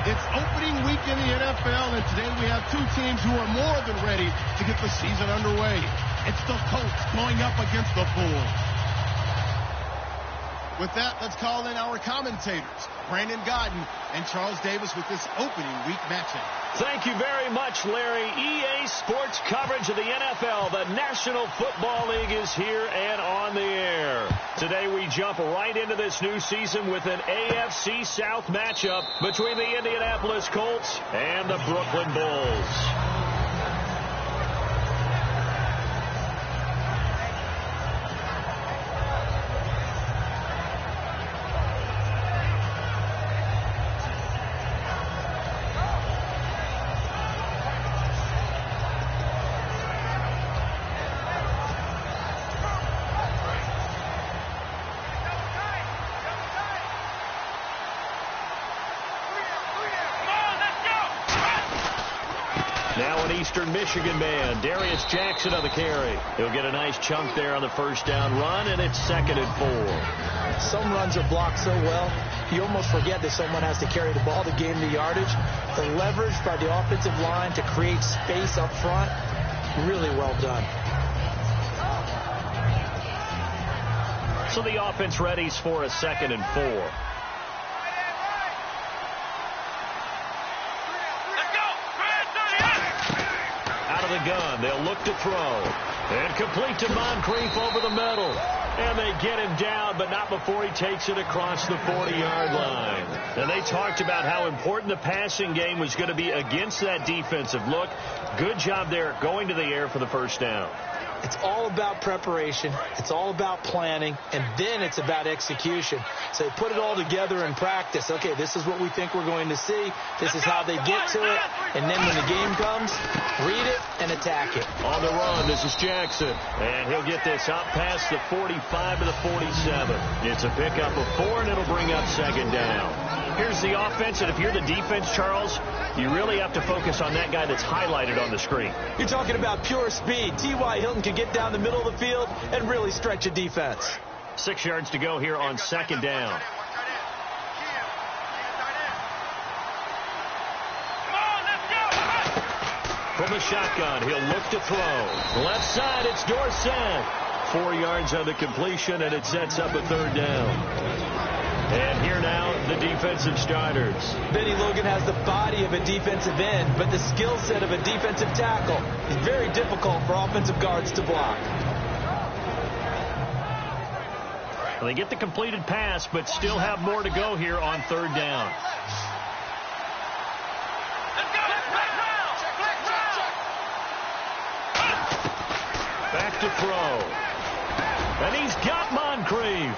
It's opening week in the NFL, and today we have two teams who are more than ready to get the season underway. It's the Colts going up against the Bulls. With that, let's call in our commentators, Brandon Godden and Charles Davis, with this opening week matchup. Thank you very much, Larry. EA Sports coverage of the NFL. The National Football League is here and on the air. Today we jump right into this new season with an AFC South matchup between the Indianapolis Colts and the Brooklyn Bulls. Now an Eastern Michigan man, Darius Jackson on the carry. He'll get a nice chunk there on the first down run, and it's 2nd and 4. Some runs are blocked so well, you almost forget that someone has to carry the ball to gain the yardage. The leverage by the offensive line to create space up front, really well done. So the offense readies for a 2nd and 4. The gun. They'll look to throw. And complete to Moncrief over the middle. And they get him down, but not before he takes it across the 40-yard line. And they talked about how important the passing game was going to be against that defensive look. Good job there going to the air for the first down. It's all about preparation. It's all about planning. And then it's about execution. So put it all together in practice. Okay, this is what we think we're going to see. This is how they get to it. And then when the game comes, read it and attack it. On the run, this is Jackson. And he'll get this out past the 45 to the 47. It's a pickup of 4, and it'll bring up 2nd down. Here's the offense, and if you're the defense, Charles, you really have to focus on that guy that's highlighted on the screen. You're talking about pure speed. T.Y. Hilton can get down the middle of the field and really stretch a defense. 6 yards to go here on 2nd down. From the shotgun, he'll look to throw. Left side, it's Dorsett. 4 yards on the completion, and it sets up a 3rd down. And here now, the defensive starters. Benny Logan has the body of a defensive end, but the skill set of a defensive tackle. It's very difficult for offensive guards to block. Well, they get the completed pass, but still have more to go here on 3rd down. Back to throw. And he's got Moncrief.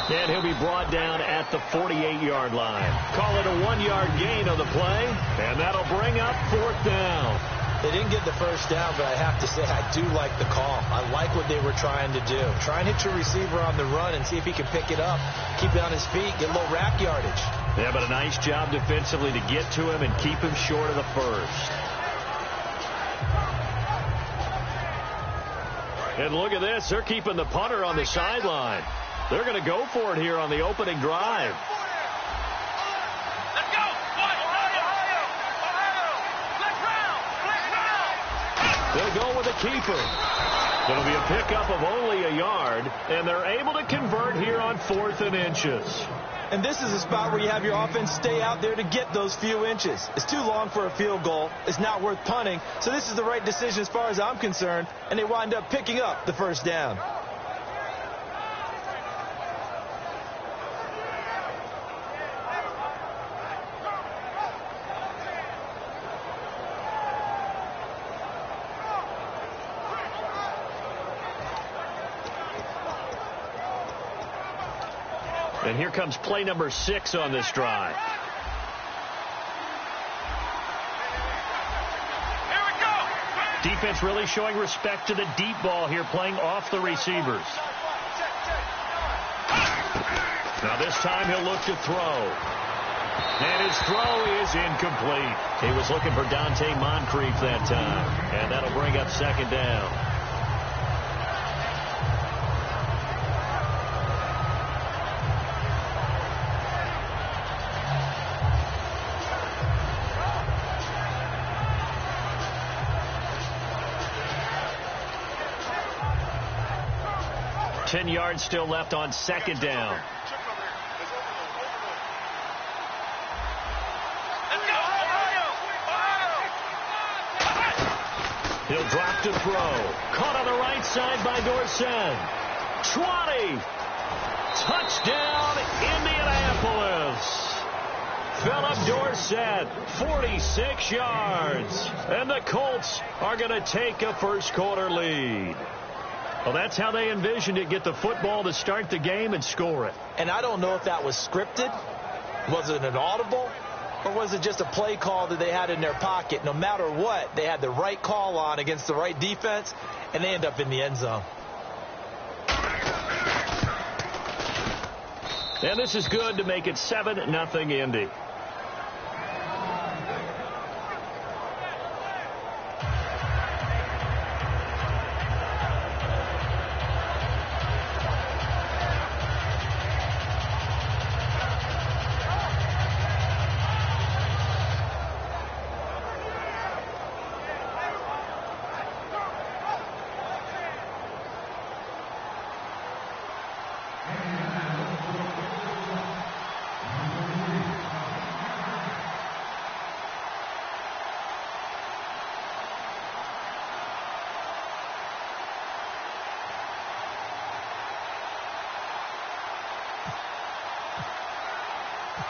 And he'll be brought down at the 48-yard line. Call it a 1-yard gain on the play, and that'll bring up 4th down. They didn't get the first down, but I have to say I do like the call. I like what they were trying to do. Try and hit your receiver on the run and see if he can pick it up, keep it on his feet, get a little rack yardage. Yeah, but a nice job defensively to get to him and keep him short of the first. And look at this. They're keeping the punter on the sideline. They're going to go for it here on the opening drive. Let's go. They'll go with a keeper. It'll be a pickup of only a yard, and they're able to convert here on 4th and inches. And this is a spot where you have your offense stay out there to get those few inches. It's too long for a field goal. It's not worth punting. So this is the right decision as far as I'm concerned, and they wind up picking up the first down. And here comes play number 6 on this drive. Here we go. Defense really showing respect to the deep ball here, playing off the receivers. Now this time he'll look to throw. And his throw is incomplete. He was looking for Dante Moncrief that time. And that'll bring up 2nd down. 10 yards still left on second down. He'll drop to throw. Caught on the right side by Dorsett. 20. Touchdown, Indianapolis. Philip Dorsett, 46 yards. And the Colts are going to take a first-quarter lead. Well, that's how they envisioned it. Get the football to start the game and score it. And I don't know if that was scripted. Was it an audible? Or was it just a play call that they had in their pocket? No matter what, they had the right call on against the right defense, and they end up in the end zone. And this is good to make it 7-0 Indy.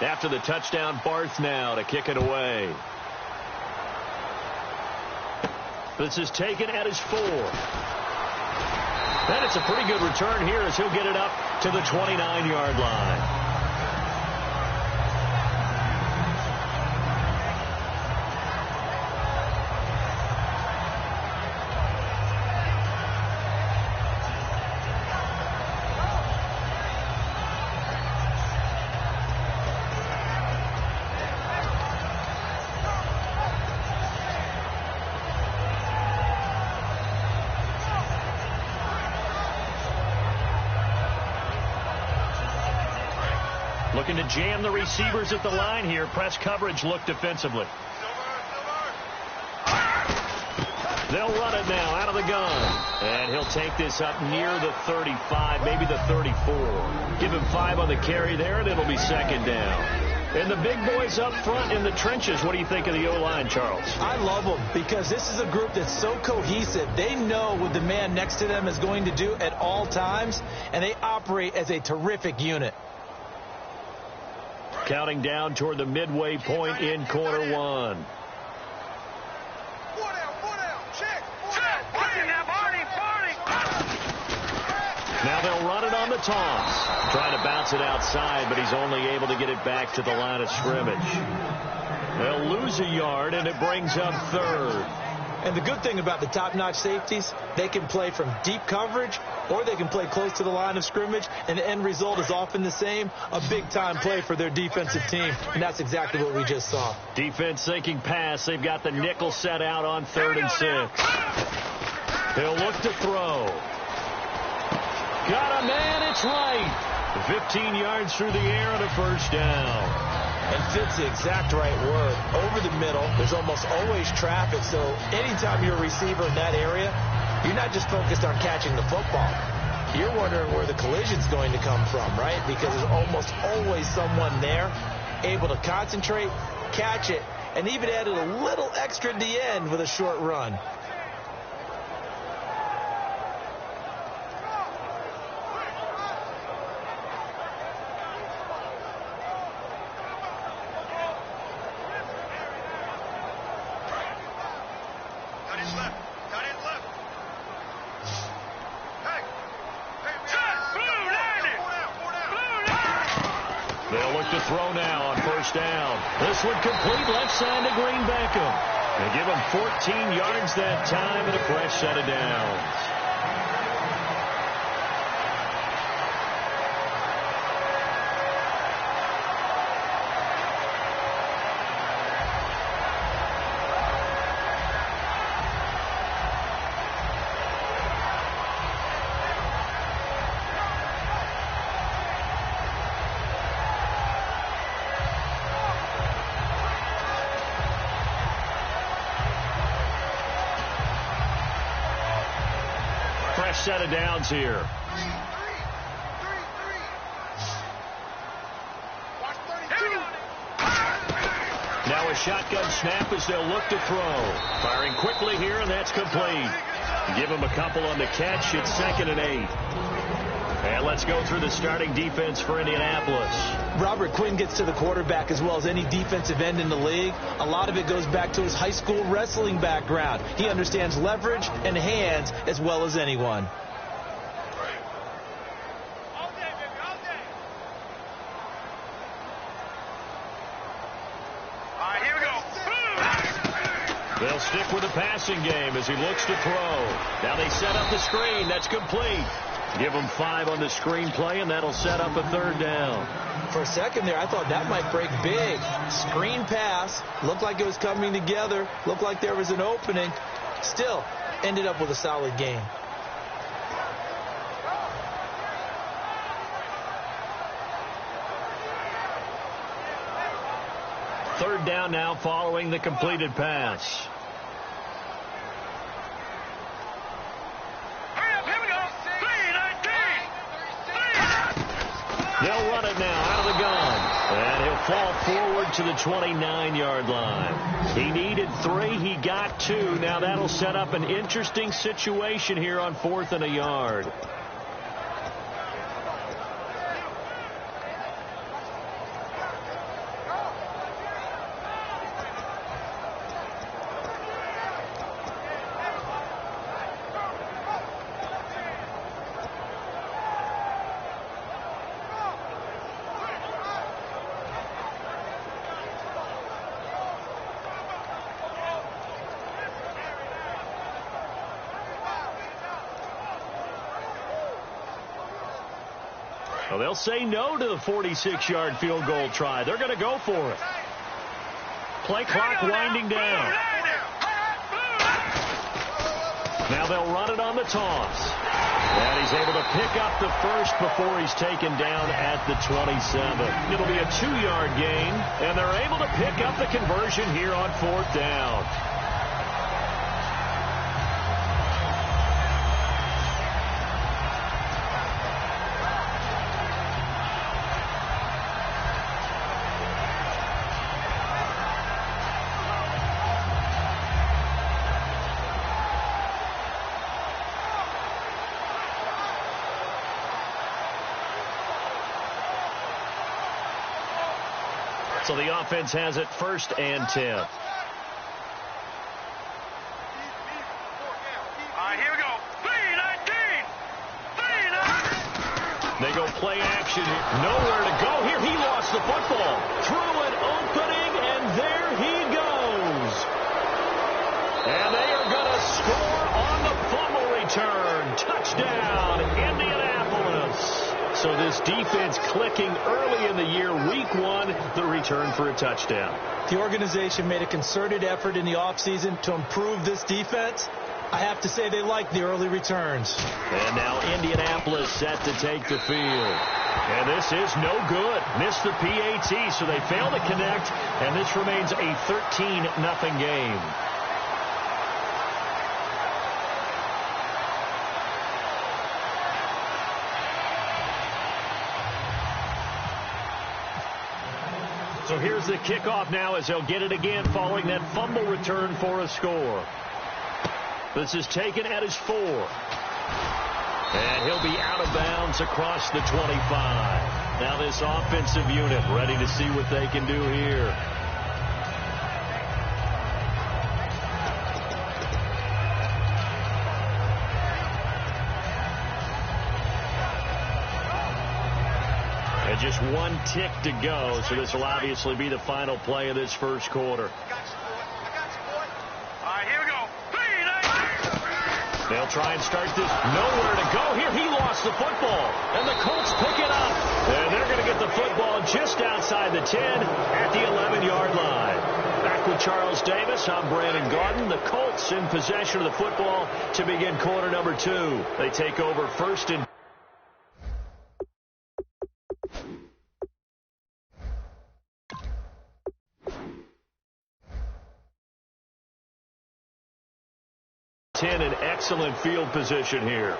After the touchdown, Barth now to kick it away. This is taken at his 4. And it's a pretty good return here as he'll get it up to the 29-yard line. Looking to jam the receivers at the line here. Press coverage look defensively. They'll run it now out of the gun. And he'll take this up near the 35, maybe the 34. Give him 5 on the carry there, and it'll be second down. And the big boys up front in the trenches, what do you think of the O-line, Charles? I love them because this is a group that's so cohesive. They know what the man next to them is going to do at all times, and they operate as a terrific unit. Counting down toward the midway point in quarter one. Now they'll run it on the toss. Trying to bounce it outside, but he's only able to get it back to the line of scrimmage. They'll lose a yard, and it brings up third. And the good thing about the top-notch safeties, they can play from deep coverage or they can play close to the line of scrimmage, and the end result is often the same, a big-time play for their defensive team, and that's exactly what we just saw. Defense sinking pass. They've got the nickel set out on 3rd and 6. He'll look to throw. Got a man, it's right. 15 yards through the air and a first down. And fits the exact right word. Over the middle, there's almost always traffic, so anytime you're a receiver in that area, you're not just focused on catching the football. You're wondering where the collision's going to come from, right? Because there's almost always someone there able to concentrate, catch it, and even added a little extra at the end with a short run. To throw now on first down. This one complete left side to Green Beckham. They give him 14 yards that time and a fresh set of downs. Set of downs here. Now a shotgun snap as they'll look to throw. Firing quickly here, and that's complete. Give him a couple on the catch. It's 2nd and 8. And let's go through the starting defense for Indianapolis. Robert Quinn gets to the quarterback as well as any defensive end in the league. A lot of it goes back to his high school wrestling background. He understands leverage and hands as well as anyone. They'll stick with the passing game as he looks to throw. Now they set up the screen. That's complete. Give him 5 on the screen play, and that'll set up a 3rd down. For a second there, I thought that might break big. Screen pass. Looked like it was coming together. Looked like there was an opening. Still, ended up with a solid game. Third down now following the completed pass. They'll run it now out of the gun. And he'll fall forward to the 29-yard line. He needed 3. He got 2. Now that'll set up an interesting situation here on 4th and a yard. Well, they'll say no to the 46-yard field goal try. They're going to go for it. Play clock winding down. Now they'll run it on the toss. And he's able to pick up the first before he's taken down at the 27. It'll be a 2-yard gain, and they're able to pick up the conversion here on 4th down. So the offense has it 1st and 10. Here we go. 3-19. They go play action. Nowhere to go here. He lost the football. Through an opening, and there he goes. And they are going to score on the fumble return. Touchdown, Indianapolis. So this defense clicking early in the year, week 1, the return for a touchdown. The organization made a concerted effort in the offseason to improve this defense. I have to say they like the early returns. And now Indianapolis set to take the field. And this is no good. Missed the PAT, so they fail to connect, and this remains a 13-0 game. So here's the kickoff now as they'll get it again following that fumble return for a score. This is taken at his 4. And he'll be out of bounds across the 25. Now this offensive unit ready to see what they can do here. And just 1 tick to go, so this will obviously be the final play of this first quarter. They'll try and start this. Nowhere to go here. He lost the football. And the Colts pick it up. And they're going to get the football just outside the 10 at the 11-yard line. Back with Charles Davis. I'm Brandon Garden. The Colts in possession of the football to begin quarter number 2. They take over 1st and 10 in excellent field position here.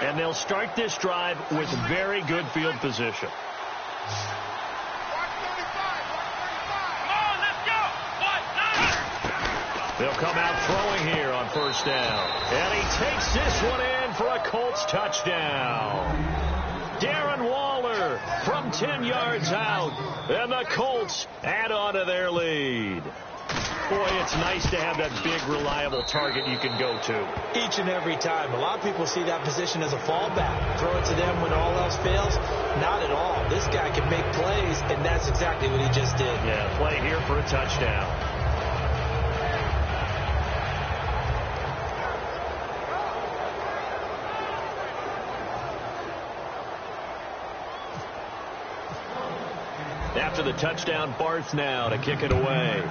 And they'll start this drive with very good field position. They'll come out throwing here on first down. And he takes this one in for a Colts touchdown. Darren Waller from 10 yards out. And the Colts add on to their lead. Boy, it's nice to have that big, reliable target you can go to. Each and every time. A lot of people see that position as a fallback. Throw it to them when all else fails. Not at all. This guy can make plays, and that's exactly what he just did. Yeah, play here for a touchdown. After the touchdown, Barth now to kick it away.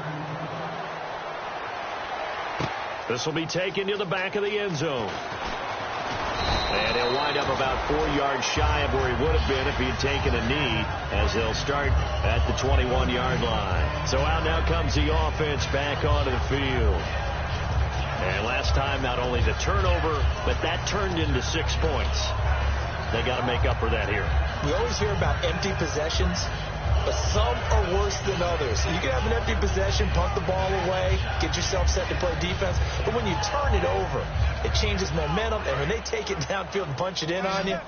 This will be taken to the back of the end zone. And he'll wind up about 4 yards shy of where he would have been if he had taken a knee, as they'll start at the 21-yard line. So out now comes the offense back onto the field. And last time, not only the turnover, but that turned into 6 points. They got to make up for that here. We always hear about empty possessions, but some are worse than others. You can have an empty possession, punt the ball away, get yourself set to play defense. But when you turn it over, it changes momentum. And when they take it downfield and punch it in on you,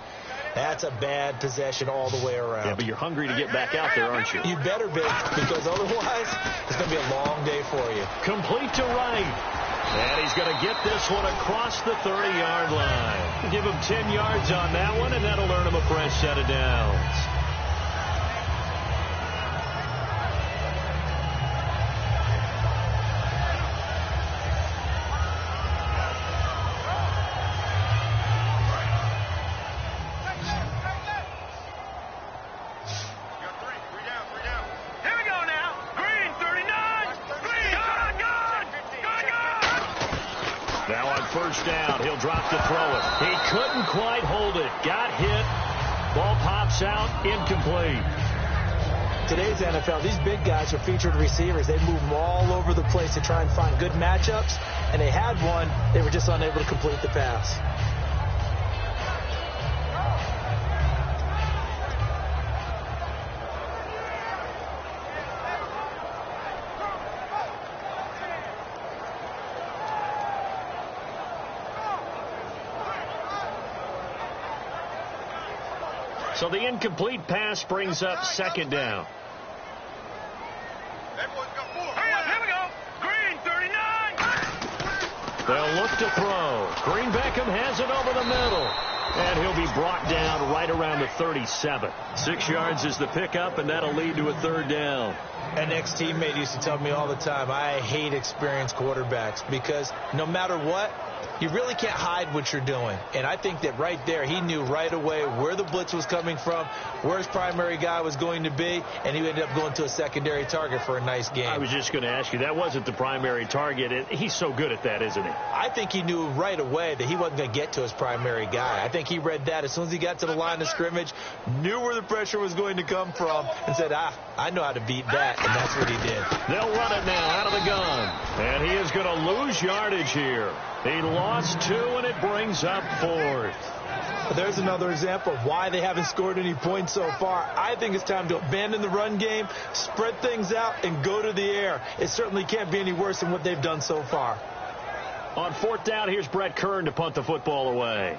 that's a bad possession all the way around. Yeah, but you're hungry to get back out there, aren't you? You better be, because otherwise it's going to be a long day for you. Complete to Wright. And he's going to get this one across the 30-yard line. Give him 10 yards on that one, and that'll earn him a fresh set of downs. First down. He'll drop to throw it. He couldn't quite hold it. Got hit. Ball pops out. Incomplete. Today's NFL, these big guys are featured receivers. They move them all over the place to try and find good matchups. And they had one. They were just unable to complete the pass. So the incomplete pass brings up second down. Here we go. Green, 39. They'll look to throw. Green Beckham has it over the middle. And he'll be brought down right around the 37. 6 yards is the pickup, and that'll lead to a third down. An ex-teammate used to tell me all the time, I hate experienced quarterbacks because no matter what, you really can't hide what you're doing. And I think that right there, he knew right away where the blitz was coming from, where his primary guy was going to be, and he ended up going to a secondary target for a nice game. I was just going to ask you, that wasn't the primary target. He's so good at that, isn't he? I think he knew right away that he wasn't going to get to his primary guy. I think he read that as soon as he got to the line of scrimmage, knew where the pressure was going to come from, and said, I know how to beat that, and that's what he did. They'll run it now out of the gun, and he is going to lose yardage here. He lost 2, and it brings up 4th. There's another example of why they haven't scored any points so far. I think it's time to abandon the run game, spread things out, and go to the air. It certainly can't be any worse than what they've done so far. On 4th down, here's Brett Kern to punt the football away.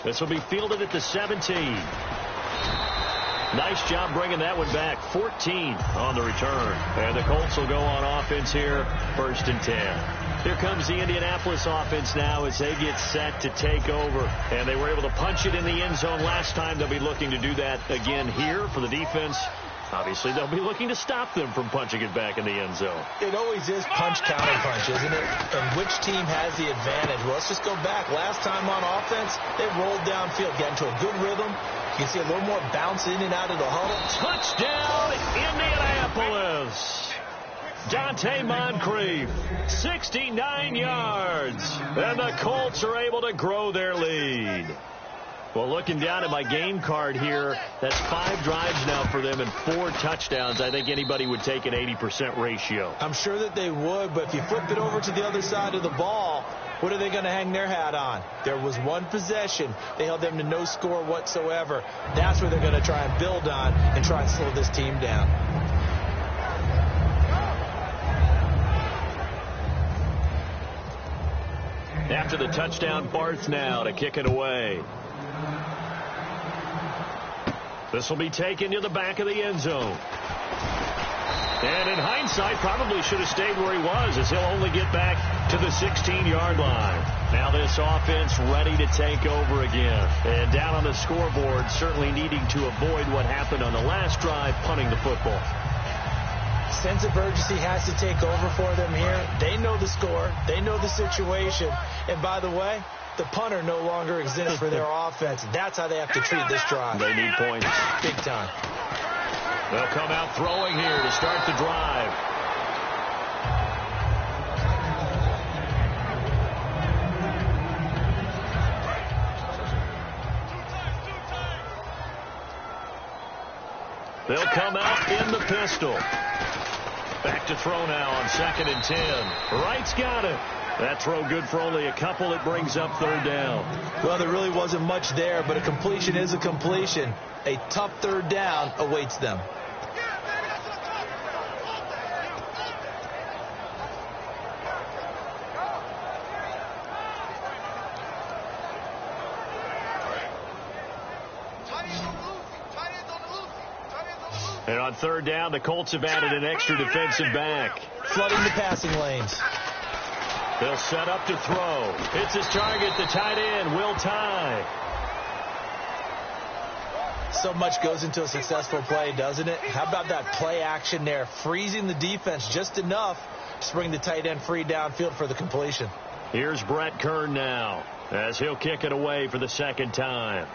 This will be fielded at the 17. Nice job bringing that one back. 14 on the return. And the Colts will go on offense here, 1st and 10. Here comes the Indianapolis offense now as they get set to take over. And they were able to punch it in the end zone last time. They'll be looking to do that again here for the defense. Obviously, they'll be looking to stop them from punching it back in the end zone. It always is punch-counter-punch, isn't it? And which team has the advantage? Well, let's just go back. Last time on offense, they rolled downfield, got into a good rhythm. You can see a little more bounce in and out of the huddle. Touchdown, Indianapolis. Dante Moncrief, 69 yards. And the Colts are able to grow their lead. Well, looking down at my game card here, that's 5 drives now for them and 4 touchdowns. I think anybody would take an 80% ratio. I'm sure that they would, but if you flip it over to the other side of the ball, what are they going to hang their hat on? There was one possession. They held them to no score whatsoever. That's where they're going to try and build on and try and slow this team down. After the touchdown, Barth now to kick it away. This will be taken to the back of the end zone. And in hindsight, probably should have stayed where he was, as he'll only get back to the 16-yard line. Now this offense ready to take over again. And down on the scoreboard, certainly needing to avoid what happened on the last drive, punting the football. Sense of urgency has to take over for them here. They know the score. They know the situation. And by the way, the punter no longer exists for their offense. That's how they have to treat this drive. They need points. Big time. They'll come out throwing here to start the drive. They'll come out in the pistol. Back to throw now on 2nd and 10. Wright's got it. That throw good for only a couple. It brings up 3rd down. Well, there really wasn't much there, but a completion is a completion. A tough 3rd down awaits them. And on 3rd down, the Colts have added an extra defensive back. Flooding the passing lanes. They'll set up to throw. It's his target, the tight end, Will Tye. So much goes into a successful play, doesn't it? How about that play action there? Freezing the defense just enough to bring the tight end free downfield for the completion. Here's Brett Kern now, as he'll kick it away for the 2nd time.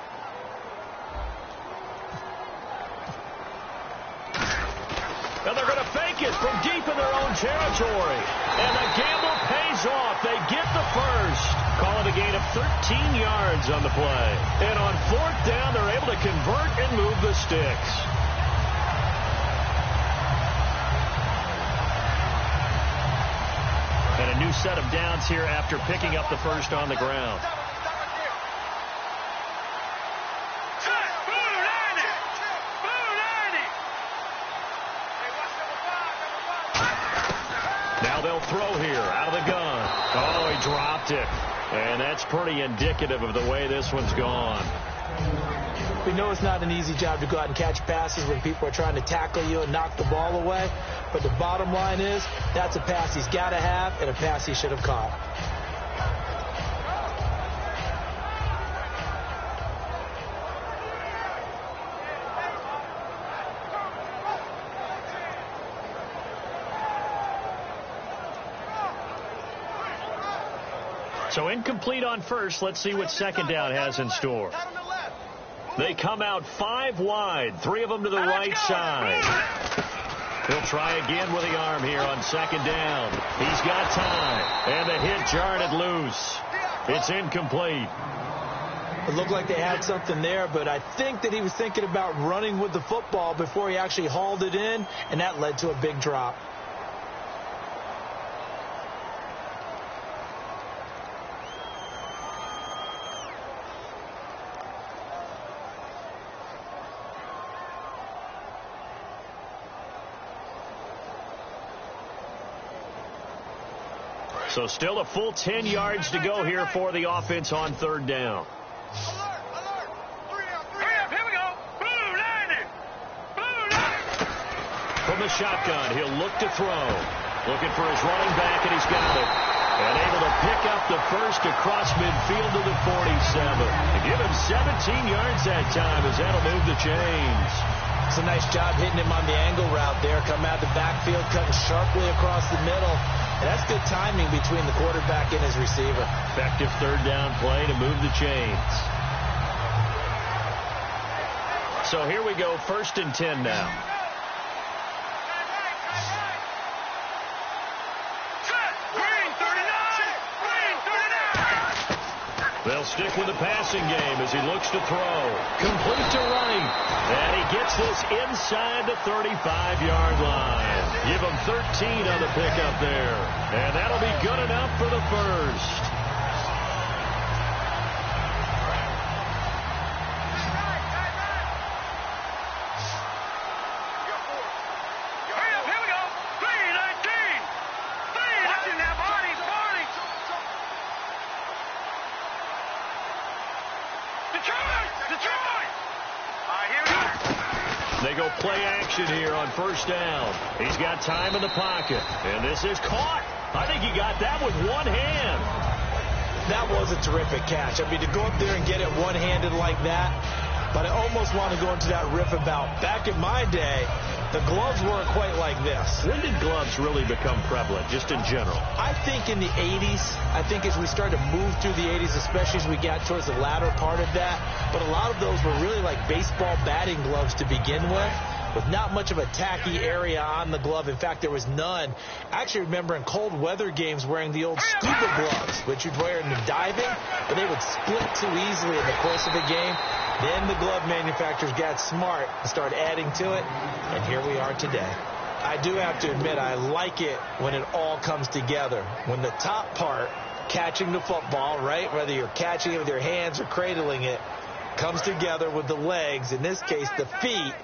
And they're going to fake it from deep in their own territory. And the gamble pays off. They get the first. Call it a gain of 13 yards on the play. And on 4th down, they're able to convert and move the sticks. And a new set of downs here after picking up the first on the ground. They'll throw here out of the gun. Oh, he dropped it. And that's pretty indicative of the way this one's gone. We know it's not an easy job to go out and catch passes when people are trying to tackle you and knock the ball away. But the bottom line is that's a pass he's got to have and a pass he should have caught. So incomplete on first. Let's see what 2nd down has in store. They come out 5 wide, 3 of them to the right side. He'll try again with the arm here on 2nd down. He's got time, and the hit jarred it loose. It's incomplete. It looked like they had something there, but I think that he was thinking about running with the football before he actually hauled it in, and that led to a big drop. So still a full 10 yards to go here for the offense on 3rd down. Here we go. Blue 90. Blue 90. From the shotgun, he'll look to throw. Looking for his running back, and he's got it. And able to pick up the first across midfield to the 47. To give him 17 yards that time, as that'll move the chains. It's a nice job hitting him on the angle route there. Come out the backfield, cutting sharply across the middle. And that's good timing between the quarterback and his receiver. Effective 3rd down play to move the chains. So here we go, 1st and 10 now. Green 39. Green 39. They'll stick with the passing game as he looks to throw. Complete to right. And he gets this inside the 35-yard line. Give him 13 on the pickup there. And that'll be good enough for the first. They go play action here on first down. He's got time in the pocket. And this is caught. I think he got that with one hand. That was a terrific catch. I mean, to go up there and get it one-handed like that, but I almost want to go into that riff about back in my day, the gloves weren't quite like this. When did gloves really become prevalent, just in general? I think in the 80s. I think as we started to move through the 80s, especially as we got towards the latter part of that. But a lot of those were really like baseball batting gloves to begin with not much of a tacky area on the glove. In fact, there was none. I actually remember in cold weather games wearing the old scuba gloves, which you'd wear in the diving, but they would split too easily in the course of a game. Then the glove manufacturers got smart and started adding to it, and here we are today. I do have to admit, I like it when it all comes together. When the top part, catching the football, right, whether you're catching it with your hands or cradling it, comes together with the legs, in this case the feet,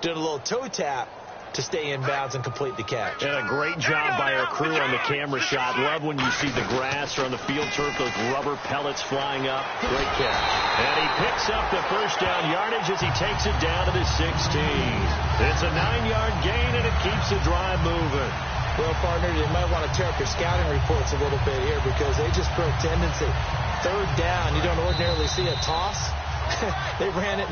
doing a little toe tap to stay in bounds and complete the catch. And a great job by our crew on the camera shot. Love when you see the grass or on the field turf, those rubber pellets flying up. Great catch. And he picks up the first down yardage as he takes it down to the 16. It's a 9-yard gain, and it keeps the drive moving. Well, partner, you might want to tear up your scouting reports a little bit here because they just show tendency. Third down, you don't ordinarily see a toss. They ran it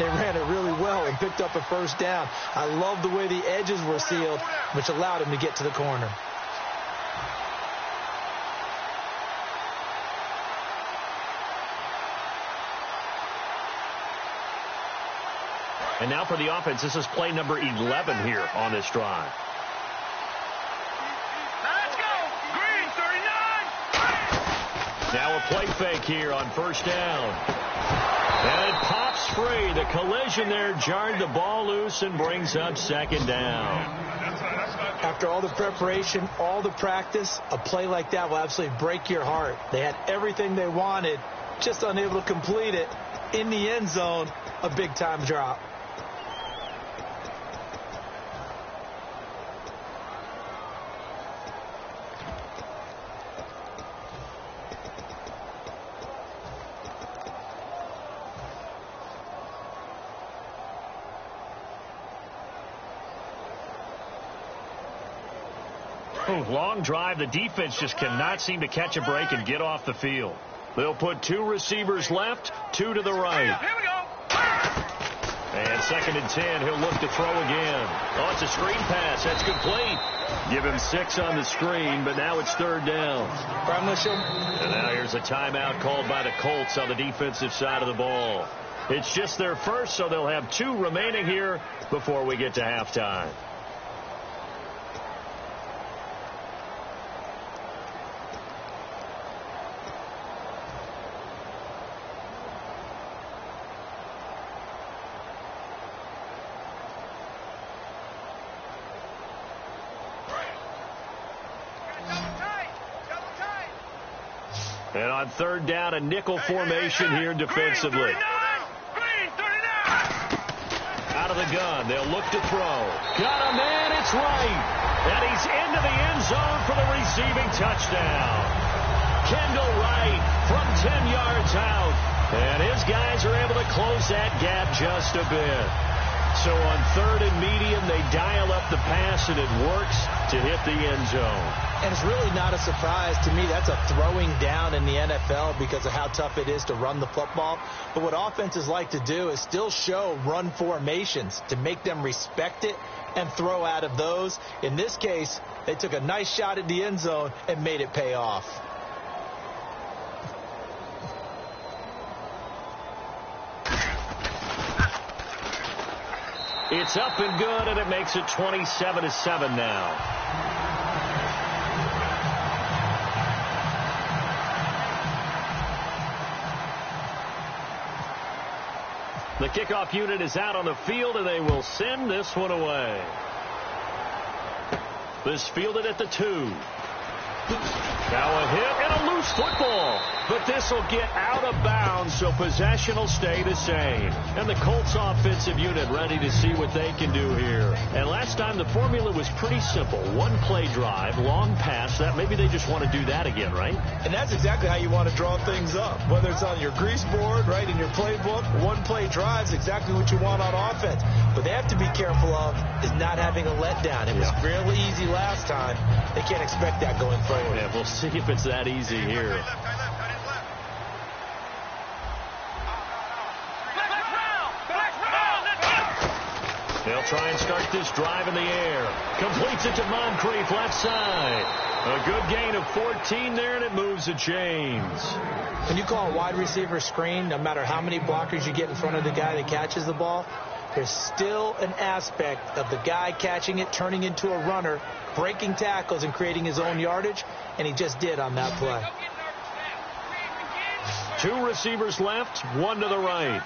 really well and picked up a first down. I love the way the edges were sealed, which allowed him to get to the corner. And now for the offense, this is play number 11 here on this drive. Let's go! Green, 39! Now a play fake here on first down. And it pops free. The collision there jarred the ball loose and brings up second down. After all the preparation, all the practice, a play like that will absolutely break your heart. They had everything they wanted, just unable to complete it. In the end zone, a big-time drop. Long drive. The defense just cannot seem to catch a break and get off the field. They'll put 2 receivers left, 2 to the right. Here we go. And second and 10, he'll look to throw again. Oh, it's a screen pass. That's complete. Give him 6 on the screen, but now it's third down. And now here's a timeout called by the Colts on the defensive side of the ball. It's just their first, so they'll have 2 remaining here before we get to halftime. And on third down, a nickel formation here defensively. Green, 39! Out of the gun, they'll look to throw. Got a man, it's right. And he's into the end zone for the receiving touchdown. Kendall Wright from 10 yards out. And his guys are able to close that gap just a bit. So on third and medium, they dial up the pass, and it works to hit the end zone. And it's really not a surprise to me. That's a throwing down in the NFL because of how tough it is to run the football. But what offenses like to do is still show run formations to make them respect it and throw out of those. In this case, they took a nice shot at the end zone and made it pay off. It's up and good, and it makes it 27-7 now. kickoff unit is out on the field, and they will send this one away. This fielded at the 2. Now a hit and a loose football. But this will get out of bounds, so possession will stay the same. And the Colts offensive unit ready to see what they can do here. And last time the formula was pretty simple. One play drive, long pass. That maybe they just want to do that again, right? And that's exactly how you want to draw things up. Whether it's on your grease board, right, in your playbook, one play drive is exactly what you want on offense. But they have to be careful of is not having a letdown. It was fairly easy last time. They can't expect that going forward. Yeah, we'll see if it's that easy here. They'll try and start this drive in the air. Completes it to Moncrief, left side. A good gain of 14 there, and it moves the chains. When you call a wide receiver screen, no matter how many blockers you get in front of the guy that catches the ball, there's still an aspect of the guy catching it, turning into a runner, breaking tackles and creating his own yardage, and he just did on that play. 2 receivers left, 1 to the right.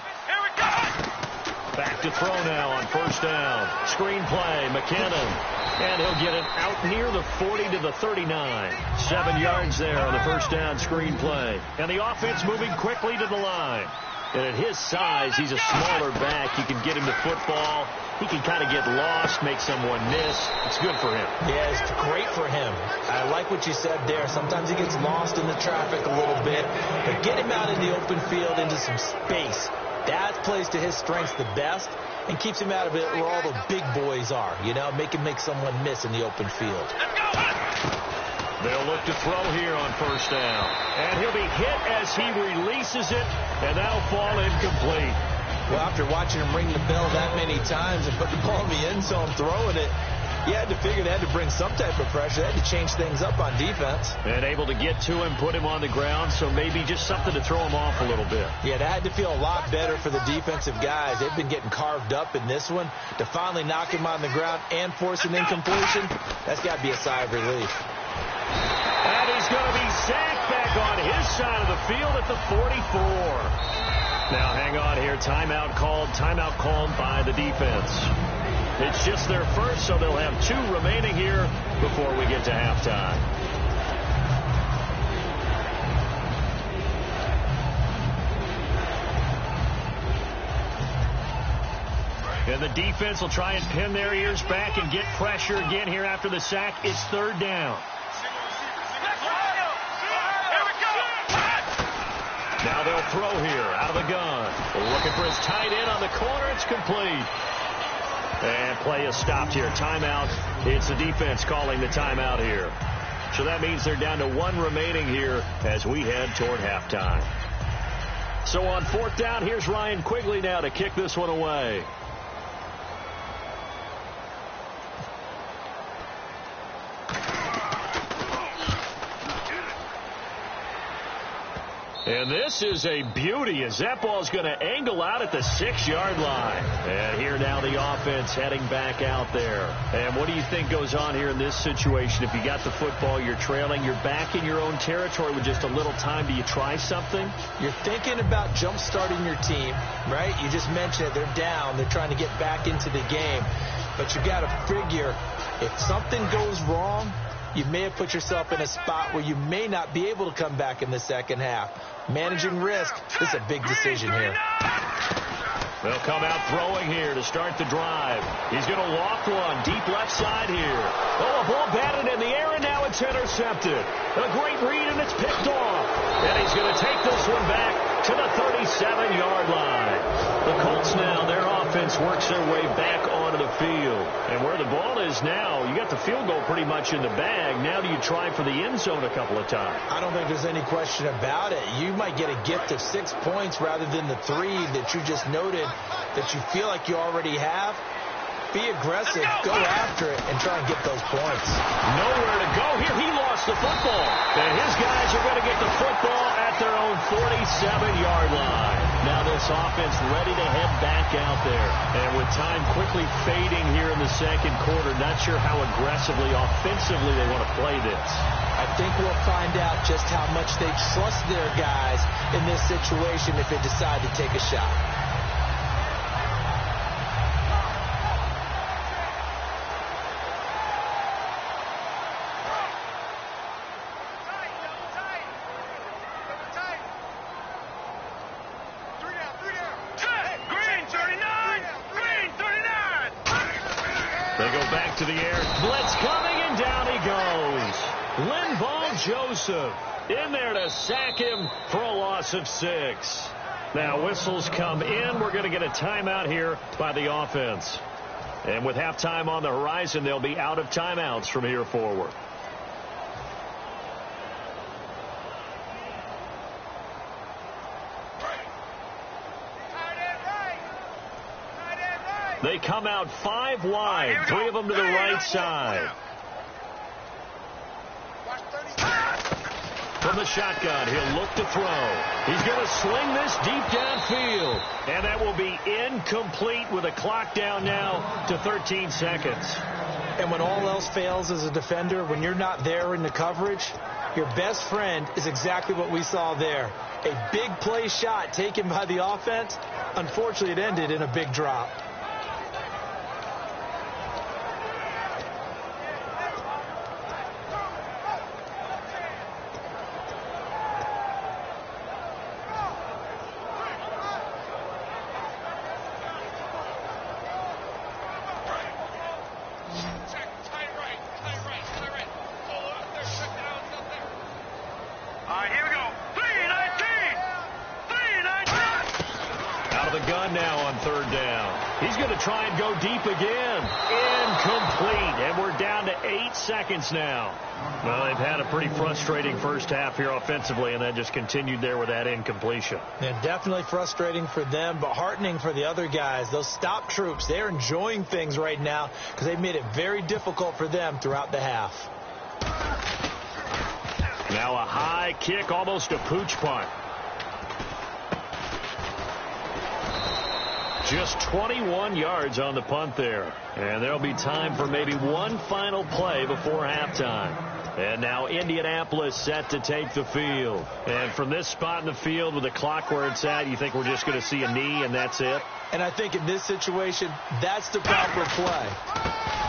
Back to throw now on first down. Screen play, McKinnon. And he'll get it out near the 40 to the 39. 7 yards there on the first down screen play. And the offense moving quickly to the line. And at his size, he's a smaller back. You can get him the football. He can kind of get lost, make someone miss. It's good for him. Yeah, it's great for him. I like what you said there. Sometimes he gets lost in the traffic a little bit. But get him out in the open field into some space. That plays to his strengths the best and keeps him out of it where all the big boys are. You know, make someone miss in the open field. They'll look to throw here on first down. And he'll be hit as he releases it, and that'll fall incomplete. Well, after watching him ring the bell that many times and put the ball in the end zone throwing it, you had to figure they had to bring some type of pressure. They had to change things up on defense. And able to get to him, put him on the ground, so maybe just something to throw him off a little bit. Yeah, that had to feel a lot better for the defensive guys. They've been getting carved up in this one. To finally knock him on the ground and force an incompletion, that's got to be a sigh of relief. And he's going to be sacked back on his side of the field at the 44. Now hang on here. Timeout called by the defense. It's just their first, so they'll have 2 remaining here before we get to halftime. And the defense will try and pin their ears back and get pressure again here after the sack. It's 3rd down. Now they'll throw here out of the gun. Looking for his tight end on the corner. It's complete. And play is stopped here. Timeout. It's the defense calling the timeout here. So that means they're down to 1 remaining here as we head toward halftime. So on 4th down, here's Ryan Quigley now to kick this one away. And this is a beauty as that ball's going to angle out at the 6-yard line. And here now the offense heading back out there. And what do you think goes on here in this situation? If you got the football, you're trailing, you're back in your own territory with just a little time. Do you try something? You're thinking about jump-starting your team, right? You just mentioned it. They're down. They're trying to get back into the game. But you got to figure if something goes wrong, you may have put yourself in a spot where you may not be able to come back in the second half. Managing risk is a big decision here. They'll come out throwing here to start the drive. He's going to loft one deep left side here. Oh, a ball batted in the air, and now it's intercepted. A great read, and it's picked off. And he's going to take this one back to the 37-yard line. The Colts now, their offense works their way back onto the field. And where the ball is now, you got the field goal pretty much in the bag. Now do you try for the end zone a couple of times? I don't think there's any question about it. You might get a gift of 6 points rather than the 3 that you just noted that you feel like you already have. Be aggressive, go after it, and try and get those points. Nowhere to go here. He lost the football. And his guys are going to get the football at their own 47-yard line. Now this offense ready to head back out there. And with time quickly fading here in the second quarter, not sure how aggressively, offensively they want to play this. I think we'll find out just how much they trust their guys in this situation if they decide to take a shot. Linval Joseph in there to sack him for a loss of 6. Now whistles come in. We're going to get a timeout here by the offense. And with halftime on the horizon, they'll be out of timeouts from here forward. They come out 5 wide, 3 of them to the right side. From the shotgun, he'll look to throw. He's going to swing this deep downfield. And that will be incomplete with a clock down now to 13 seconds. And when all else fails as a defender, when you're not there in the coverage, your best friend is exactly what we saw there. A big play shot taken by the offense. Unfortunately, it ended in a big drop. Try and go deep again. Incomplete. And we're down to 8 seconds now. Well, they've had a pretty frustrating first half here offensively, and that just continued there with that incompletion. Yeah, definitely frustrating for them, but heartening for the other guys. Those stop troops, they're enjoying things right now because they've made it very difficult for them throughout the half. Now a high kick, almost a pooch punt. Just 21 yards on the punt there. And there'll be time for maybe one final play before halftime. And now Indianapolis set to take the field. And from this spot in the field with the clock where it's at, you think we're just going to see a knee and that's it? And I think in this situation, that's the proper play.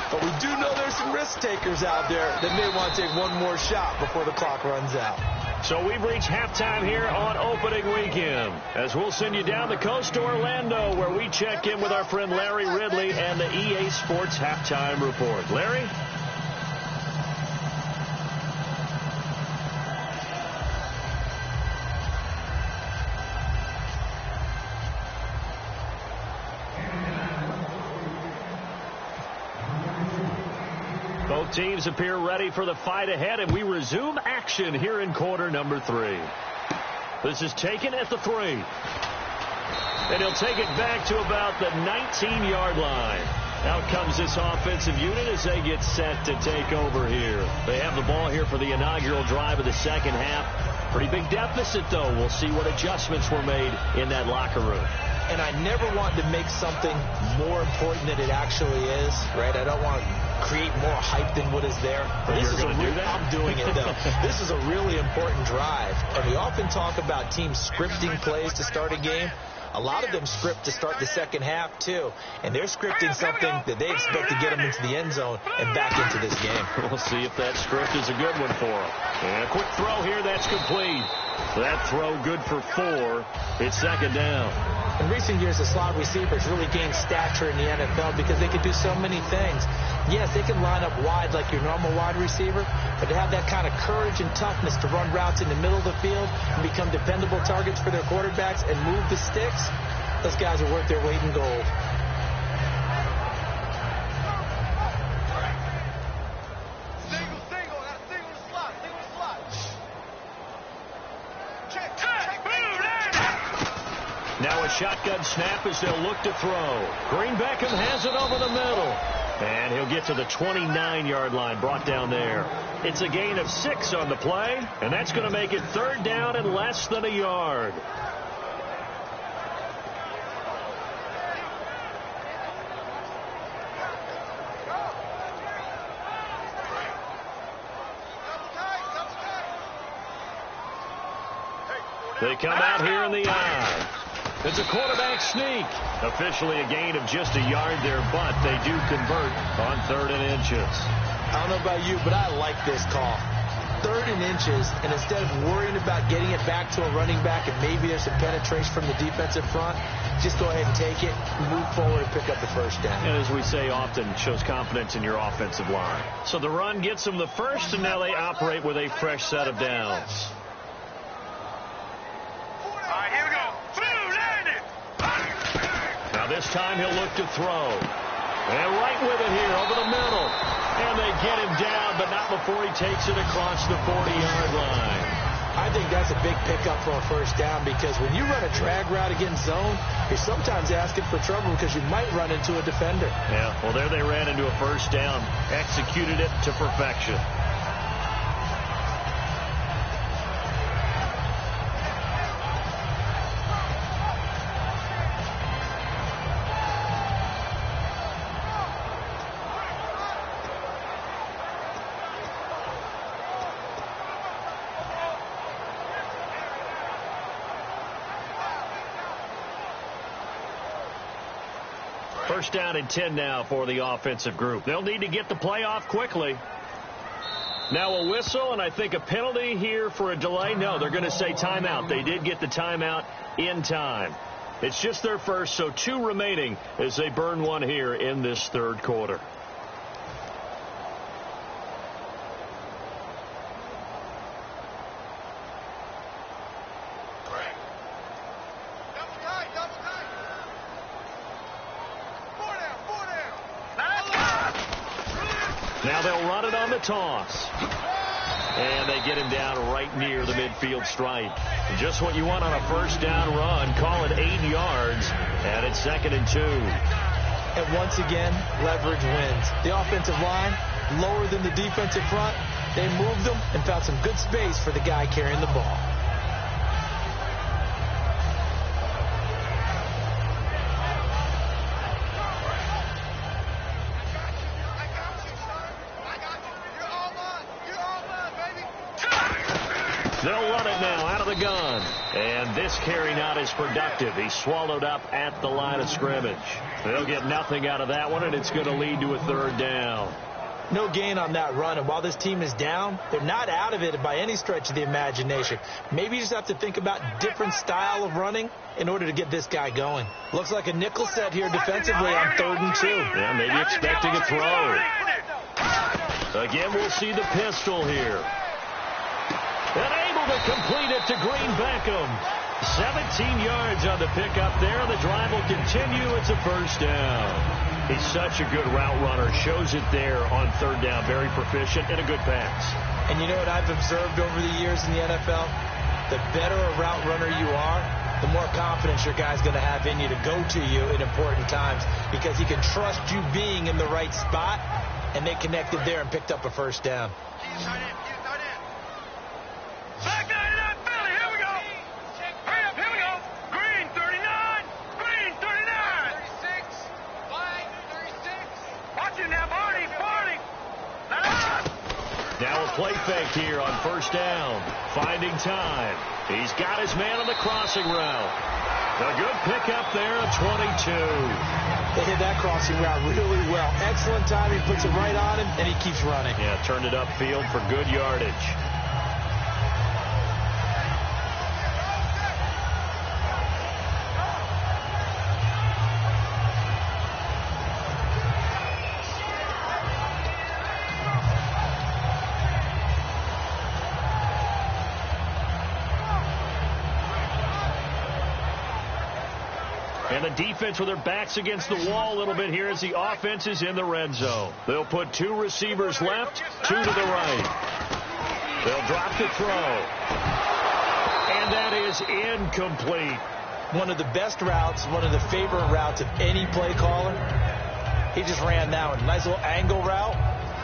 But we do know there's some risk takers out there that may want to take one more shot before the clock runs out. So we've reached halftime here on opening weekend, as we'll send you down the coast to Orlando, where we check in with our friend Larry Ridley and the EA Sports Halftime Report. Larry? Both teams appear ready for the fight ahead, and we resume action here in quarter number 3. This is taken at the 3. And he'll take it back to about the 19-yard line. Out comes this offensive unit as they get set to take over here. They have the ball here for the inaugural drive of the second half. Pretty big deficit, though. We'll see what adjustments were made in that locker room. And I never want to make something more important than it actually is, right? I don't want to create more hype than what is there. But you're going to do that? I'm doing it, though. This is a really important drive. And we often talk about teams scripting plays to start a game. A lot of them script to start the second half, too. And they're scripting something that they expect to get them into the end zone and back into this game. We'll see if that script is a good one for them. And a quick throw here. That's complete. That throw good for 4. It's second down. In recent years, the slot receivers really gained stature in the NFL because they could do so many things. Yes, they can line up wide like your normal wide receiver, but to have that kind of courage and toughness to run routes in the middle of the field and become dependable targets for their quarterbacks and move the sticks, those guys are worth their weight in gold. Now a shotgun snap as they'll look to throw. Green Beckham has it over the middle. And he'll get to the 29-yard line, brought down there. It's a gain of 6 on the play, and that's going to make it third down and less than a yard. They come out here in the eye. It's a quarterback sneak. Officially a gain of just a yard there, but they do convert on 3rd and inches. I don't know about you, but I like this call. 3rd and inches, and instead of worrying about getting it back to a running back and maybe there's some penetration from the defensive front, just go ahead and take it, move forward, and pick up the first down. And as we say often, shows confidence in your offensive line. So the run gets them the first, and now they operate with a fresh set of downs. All right, here we go. Now this time he'll look to throw. And right with it here over the middle. And they get him down, but not before he takes it across the 40-yard line. I think that's a big pickup for a first down, because when you run a drag route against zone, you're sometimes asking for trouble because you might run into a defender. Yeah, well, there they ran into a first down, executed it to perfection. First down and 10 now for the offensive group. They'll need to get the play off quickly. Now a whistle, and I think a penalty here for a delay. No, they're going to say timeout. They did get the timeout in time. It's just their first, so 2 remaining as they burn one here in this third quarter. Now they'll run it on the toss. And they get him down right near the midfield stripe. Just what you want on a first down run. Call it 8 yards. And it's 2nd and 2. And once again, leverage wins. The offensive line, lower than the defensive front. They moved them and found some good space for the guy carrying the ball. They'll run it now out of the gun. And this carry not as productive. He's swallowed up at the line of scrimmage. They'll get nothing out of that one, and it's going to lead to a third down. No gain on that run, and while this team is down, they're not out of it by any stretch of the imagination. Maybe you just have to think about different style of running in order to get this guy going. Looks like a nickel set here defensively on 3rd and 2. Yeah, maybe expecting a throw. Again, we'll see the pistol here. And able to complete it to Green Beckham. 17 yards on the pickup there. The drive will continue. It's a first down. He's such a good route runner. Shows it there on 3rd down. Very proficient and a good pass. And you know what I've observed over the years in the NFL? The better a route runner you are, the more confidence your guy's going to have in you to go to you in important times, because he can trust you being in the right spot, and they connected there and picked up a first down. Back 99, Philly, here we go. Hurry up, here we go. Green 39, Green 39. 36, White 36. Watch it now, Barney. Now a play fake here on first down. Finding time. He's got his man on the crossing route. A good pickup there at 22. They hit that crossing route really well. Excellent timing, puts it right on him, and he keeps running. Yeah, turned it upfield for good yardage. And the defense with their backs against the wall a little bit here as the offense is in the red zone. They'll put 2 receivers left, 2 to the right. They'll drop the throw. And that is incomplete. One of the best routes, one of the favorite routes of any play caller. He just ran that one. Nice little angle route.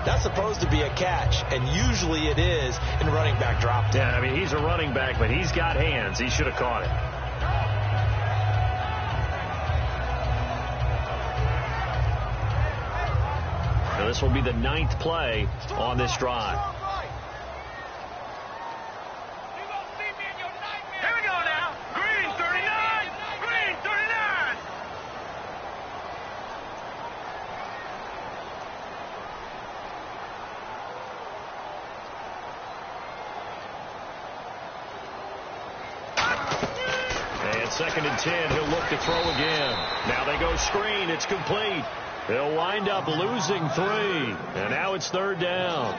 That's supposed to be a catch, and usually it is in running back drop down. Yeah, I mean, he's a running back, but he's got hands. He should have caught it. Now this will be the 9th play on this drive. Here we go now. Green 39, Green 39. And 2nd and 10. He'll look to throw again. Now they go screen. It's complete. They'll wind up losing 3. And now it's 3rd down.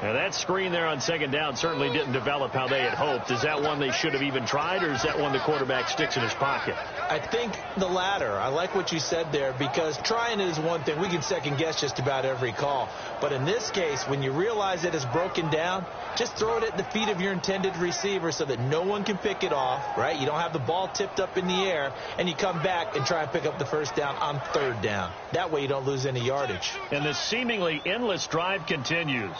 And that screen there on 2nd down certainly didn't develop how they had hoped. Is that one they should have even tried, or is that one the quarterback sticks in his pocket? I think the latter. I like what you said there, because trying it is one thing. We can second guess just about every call. But in this case, when you realize it is broken down, just throw it at the feet of your intended receiver so that no one can pick it off, right? You don't have the ball tipped up in the air, and you come back and try and pick up the 1st down on 3rd down. That way you don't lose any yardage. And the seemingly endless drive continues.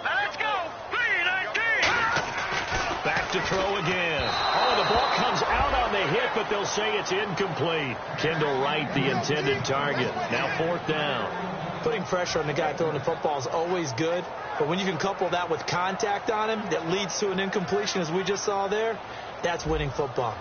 Let's go. 3-19. Back to throw again. Oh, the ball comes out on the hit, but they'll say it's incomplete. Kendall Wright, the intended target. Now 4th down. Putting pressure on the guy throwing the football is always good, but when you can couple that with contact on him that leads to an incompletion, as we just saw there, that's winning football.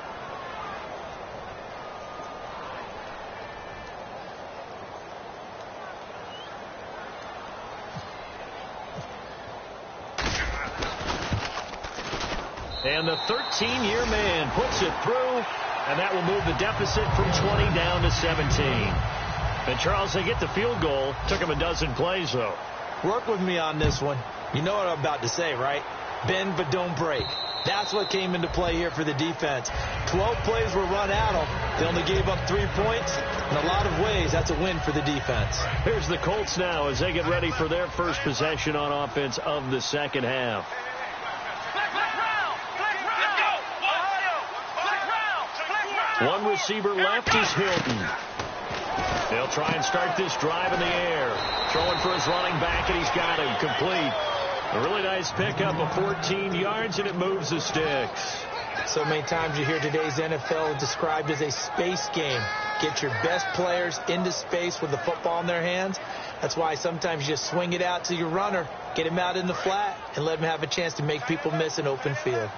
And the 13-year man puts it through, and that will move the deficit from 20 down to 17. And, Charles, they get the field goal. Took them a dozen plays, though. Work with me on this one. You know what I'm about to say, right? Bend but don't break. That's what came into play here for the defense. 12 plays were run at them. They only gave up 3 points. In a lot of ways, that's a win for the defense. Here's the Colts now as they get ready for their first possession on offense of the 2nd half. One receiver left is Hilton. They'll try and start this drive in the air. Throwing for his running back, and he's got him complete. A really nice pickup of 14 yards, and it moves the sticks. So many times you hear today's NFL described as a space game. Get your best players into space with the football in their hands. That's why sometimes you just swing it out to your runner, get him out in the flat, and let him have a chance to make people miss an open field.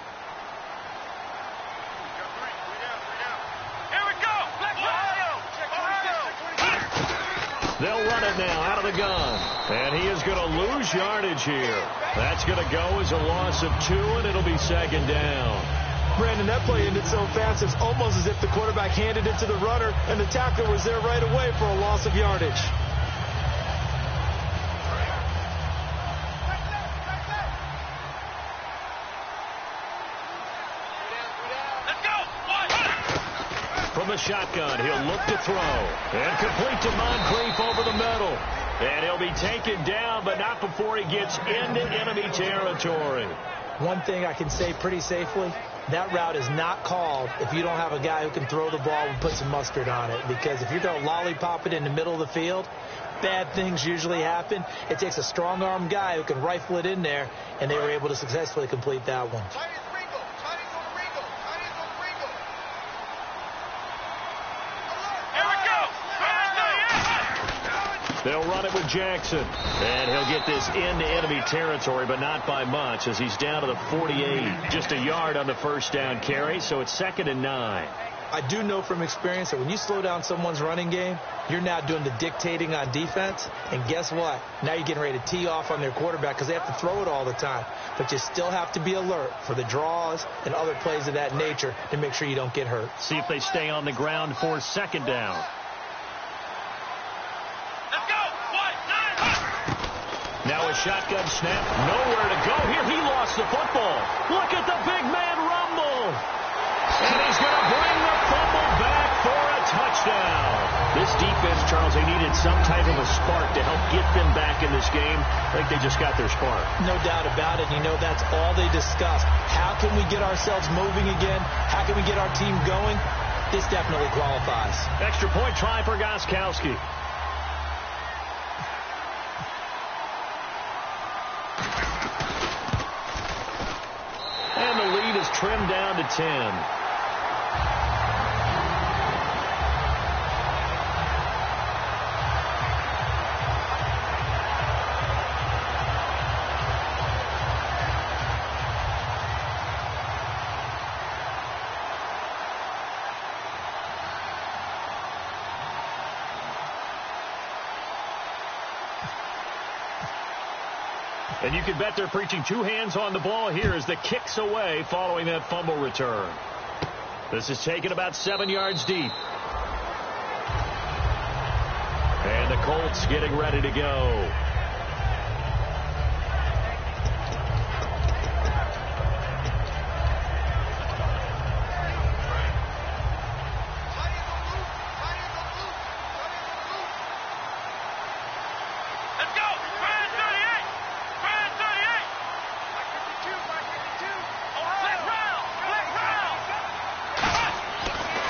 They'll run it now out of the gun. And he is going to lose yardage here. That's going to go as a loss of 2, and it'll be 2nd down. Brandon, that play ended so fast, it's almost as if the quarterback handed it to the runner, and the tackler was there right away for a loss of yardage. From the shotgun, he'll look to throw. And complete to Moncrief over the middle. And he'll be taken down, but not before he gets into enemy territory. One thing I can say pretty safely, that route is not called if you don't have a guy who can throw the ball and put some mustard on it. Because if you're going to lollipop it in the middle of the field, bad things usually happen. It takes a strong-arm guy who can rifle it in there, and they were able to successfully complete that one. They'll run it with Jackson. And he'll get this into enemy territory, but not by much, as he's down to the 48. Just a yard on the 1st down carry, so it's 2nd and 9. I do know from experience that when you slow down someone's running game, you're now doing the dictating on defense. And guess what? Now you're getting ready to tee off on their quarterback because they have to throw it all the time. But you still have to be alert for the draws and other plays of that nature to make sure you don't get hurt. See if they stay on the ground for 2nd down. Now a shotgun snap. Nowhere to go here. He lost the football. Look at the big man rumble. And he's going to bring the fumble back for a touchdown. This defense, Charles, they needed some type of a spark to help get them back in this game. I think they just got their spark. No doubt about it. You know, that's all they discussed. How can we get ourselves moving again? How can we get our team going? This definitely qualifies. Extra point try for Gostkowski. And the lead is trimmed down to 10. And you can bet they're preaching 2 hands on the ball here as the kick's away following that fumble return. This is taken about 7 yards deep. And the Colts getting ready to go.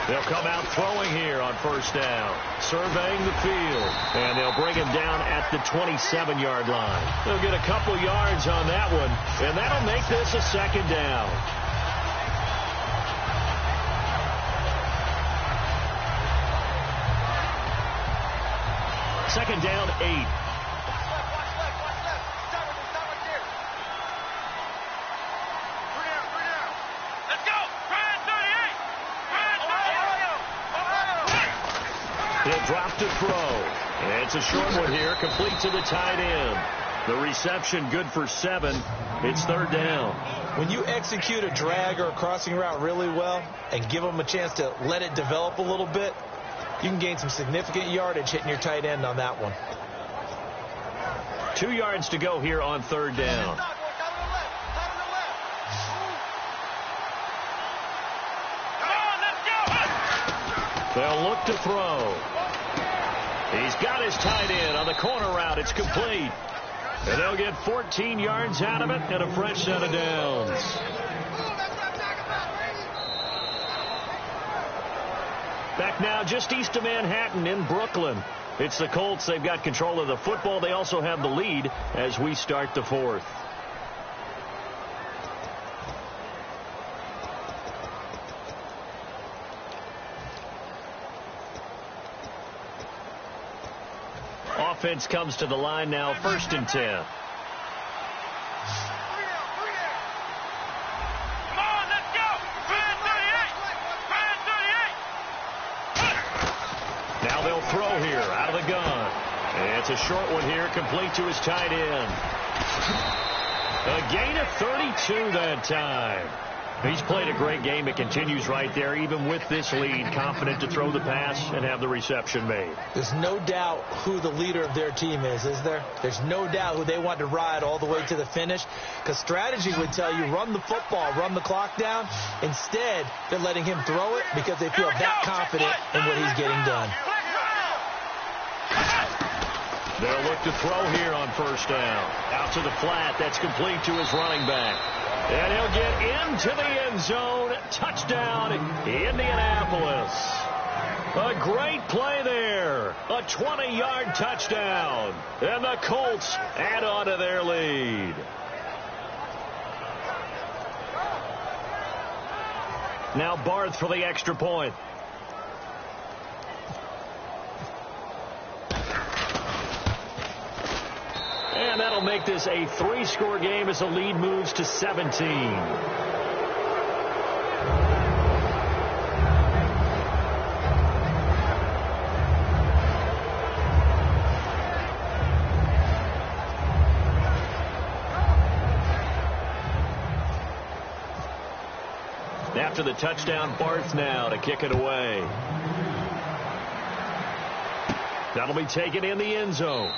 They'll come out throwing here on first down, surveying the field, and they'll bring him down at the 27-yard line. They'll get a couple yards on that one, and that'll make this a second down. Second down, 8. He'll drop to throw. And it's a short one here, complete to the tight end. The reception good for 7. It's third down. When you execute a drag or a crossing route really well and give them a chance to let it develop a little bit, you can gain some significant yardage hitting your tight end on that one. 2 yards to go here on third down. They'll look to throw. He's got his tight end on the corner route. It's complete. And they'll get 14 yards out of it and a fresh set of downs. Back now just east of Manhattan in Brooklyn. It's the Colts. They've got control of the football. They also have the lead as we start the fourth. Offense comes to the line now, 1st and 10. Come on, let's go! 38! Now they'll throw here out of the gun. And it's a short one here, complete to his tight end. A gain of 32 that time. He's played a great game. It continues right there, even with this lead, confident to throw the pass and have the reception made. There's no doubt who the leader of their team is there? There's no doubt who they want to ride all the way to the finish, because strategy would tell you run the football, run the clock down. Instead, they're letting him throw it because they feel that confident in what he's getting done. They'll look to throw here on first down. Out to the flat. That's complete to his running back. And he'll get into the end zone. Touchdown, Indianapolis. A great play there. A 20-yard touchdown. And the Colts add on to their lead. Now Barth for the extra point. And that'll make this a 3-score game as the lead moves to 17. After the touchdown, Barth now to kick it away. That'll be taken in the end zone.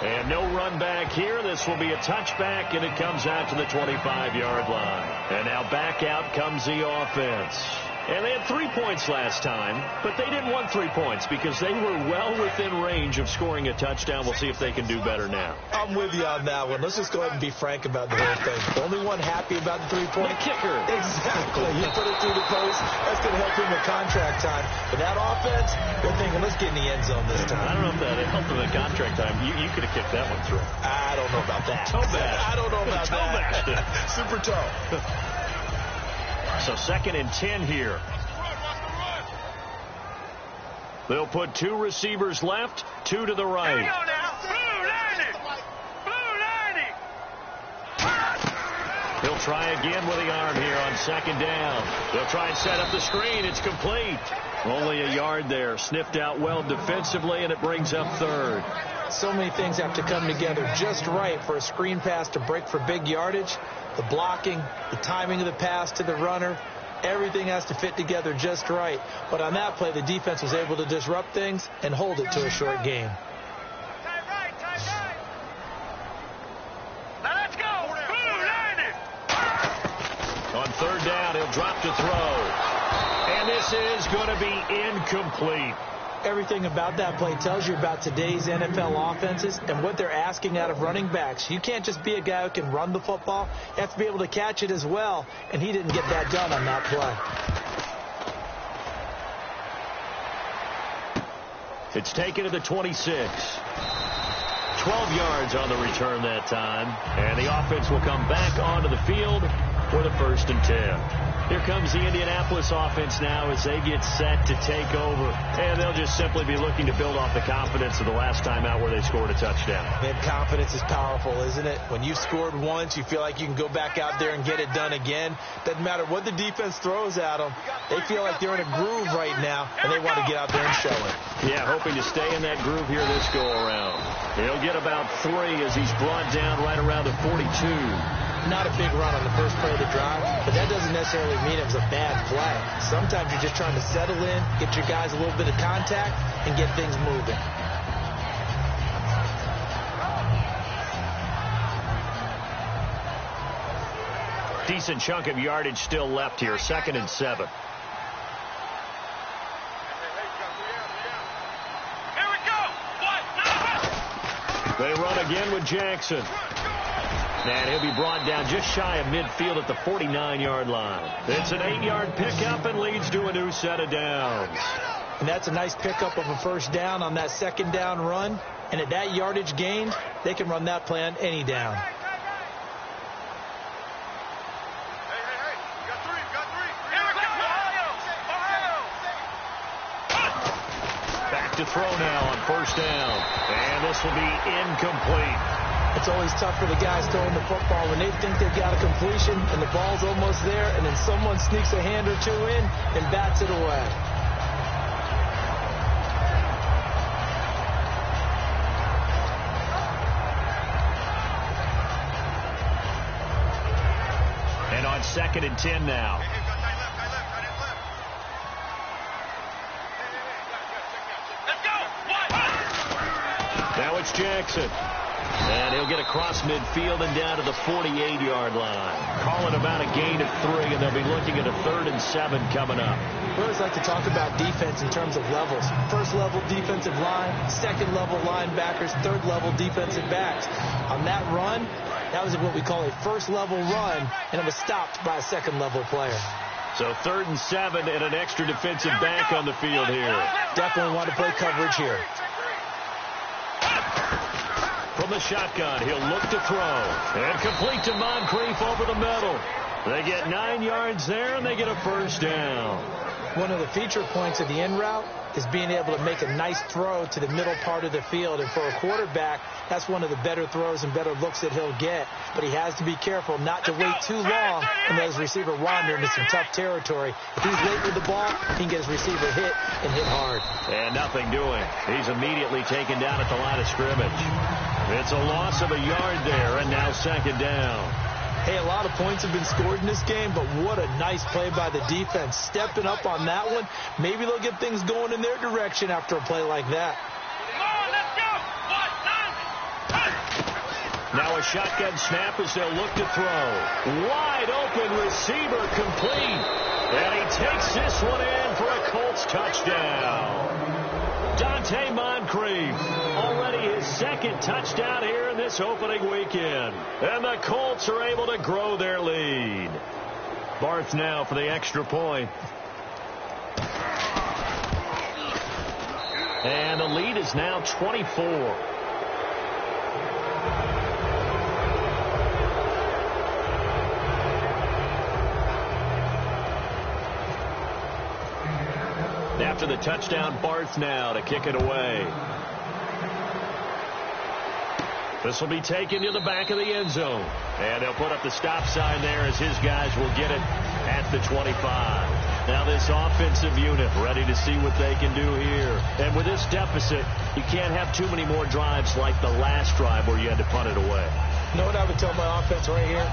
And no run back here. This will be a touchback, and it comes out to the 25-yard line. And now back out comes the offense. And they had 3 points last time, but they didn't want 3 points because they were well within range of scoring a touchdown. We'll see if they can do better now. I'm with you on that one. Let's just go ahead and be frank about the whole thing. The only one happy about the 3-point kicker. Exactly. You put it through the post. That's going to help him with contract time. But that offense, they're thinking, let's get in the end zone this time. I don't know if that helped him with contract time. You could have kicked that one through. I don't know about that. Toe bash. I don't know about that. Super toe. So 2nd and 10 here. They'll put 2 receivers left, 2 to the right. Here we go now. Blue 90. He'll try again with the arm here on 2nd down. They'll try and set up the screen. It's complete. Only a yard there. Sniffed out well defensively, and it brings up 3rd. So many things have to come together just right for a screen pass to break for big yardage. The blocking, the timing of the pass to the runner, Everything has to fit together just right. But on that play, the defense was able to disrupt things and hold it to a short game. Time right. Now let's go. Blue, line it. On third down, he'll drop to throw. And this is going to be incomplete. Everything about that play tells you about today's NFL offenses and what they're asking out of running backs. You can't just be a guy who can run the football. You have to be able to catch it as well, and he didn't get that done on that play. It's taken to the 26. 12 yards on the return that time, and the offense will come back onto the field for the 1st and 10. Here comes the Indianapolis offense now as they get set to take over. And they'll just simply be looking to build off the confidence of the last time out where they scored a touchdown. Man, confidence is powerful, isn't it? When you've scored once, you feel like you can go back out there and get it done again. Doesn't matter what the defense throws at them. They feel like they're in a groove right now, and they want to get out there and show it. Yeah, hoping to stay in that groove here this go-around. He'll get about 3 as he's brought down right around the 42. Not a big run on the first play of the drive, but that doesn't necessarily mean it was a bad play. Sometimes you're just trying to settle in, get your guys a little bit of contact, and get things moving. Decent chunk of yardage still left here, 2nd and 7. Here we go. They run again with Jackson. And he'll be brought down just shy of midfield at the 49-yard line. It's an 8-yard pickup and leads to a new set of downs. And that's a nice pickup of a first down on that 2nd down run. And at that yardage gained, they can run that play on any down. Hey. You got 3. Here we go. Ohio. Back to throw now on 1st down. And this will be incomplete. It's always tough for the guys throwing the football when they think they've got a completion and the ball's almost there, and then someone sneaks a hand or two in and bats it away. And on 2nd and 10 now. Let's go. Now it's Jackson. And he'll get across midfield and down to the 48-yard line. Calling about a gain of 3, and they'll be looking at a 3rd and 7 coming up. We always like to talk about defense in terms of levels. 1st level defensive line, 2nd level linebackers, 3rd level defensive backs. On that run, that was what we call a 1st level run, and it was stopped by a 2nd level player. So 3rd and 7 and an extra defensive back on the field here. Definitely want to play coverage here. From the shotgun, he'll look to throw. And complete to Moncrief over the middle. They get 9 yards there, and they get a 1st down. One of the feature points of the in route is being able to make a nice throw to the middle part of the field. And for a quarterback, that's one of the better throws and better looks that he'll get. But he has to be careful not to wait too long and let his receiver wander into some tough territory. If he's late with the ball, he can get his receiver hit and hit hard. And nothing doing. He's immediately taken down at the line of scrimmage. It's a loss of a yard there, and now 2nd down. Hey, a lot of points have been scored in this game, but what a nice play by the defense. Stepping up on that one, maybe they'll get things going in their direction after a play like that. Now a shotgun snap as they'll look to throw. Wide open receiver complete. And he takes this one in for a Colts touchdown. Dante Moncrief, already his 2nd touchdown here in this opening weekend. And the Colts are able to grow their lead. Barth now for the extra point. And the lead is now 24. After the touchdown, Barth now to kick it away. This will be taken to the back of the end zone. And they'll put up the stop sign there as his guys will get it at the 25. Now this offensive unit ready to see what they can do here. And with this deficit, you can't have too many more drives like the last drive where you had to punt it away. You know what I would tell my offense right here?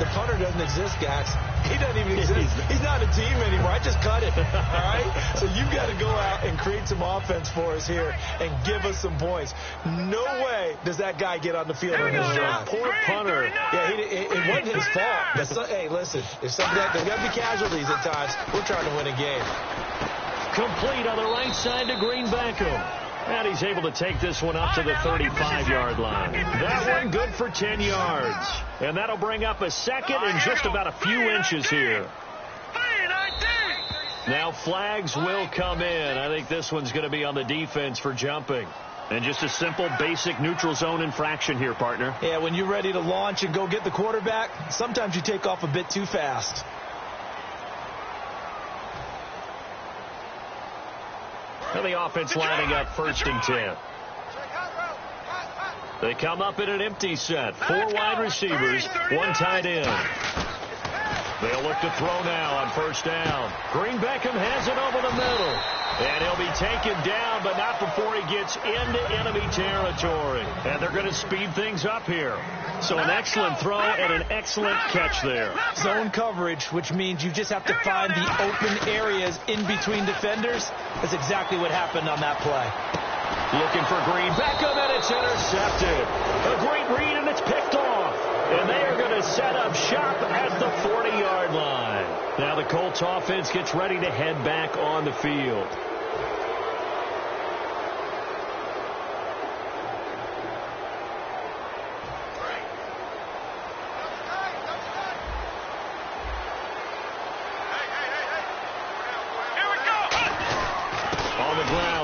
The punter doesn't exist, guys. He doesn't even exist. He's not a team anymore. I just cut it. All right? So you've got to go out and create some offense for us here and give us some points. No way does that guy get on the field on this drive. Poor punter. Yeah, it wasn't his fault. Hey, listen, there's got to be casualties at times. We're trying to win a game. Complete on the right side to Green Beckham. And he's able to take this one up to the 35-yard line. That one good for 10 yards. And that'll bring up a second and just about a few inches here. Now flags will come in. I think this one's going to be on the defense for jumping. And just a simple, basic neutral zone infraction here, partner. Yeah, when you're ready to launch and go get the quarterback, sometimes you take off a bit too fast. And the offense lining up 1st and 10. They come up in an empty set. 4 wide receivers, 1 tight end. They'll look to throw now on 1st down. Green Beckham has it over the middle. And he'll be taken down, but not before he gets into enemy territory. And they're going to speed things up here. So an excellent throw and an excellent catch there. Zone coverage, which means you just have to find the open areas in between defenders. That's exactly what happened on that play. Looking for Green Beckham, and it's intercepted. A great read, and it's picked off. And they are going to set up shop at the 40-yard line. Now the Colts offense gets ready to head back on the field.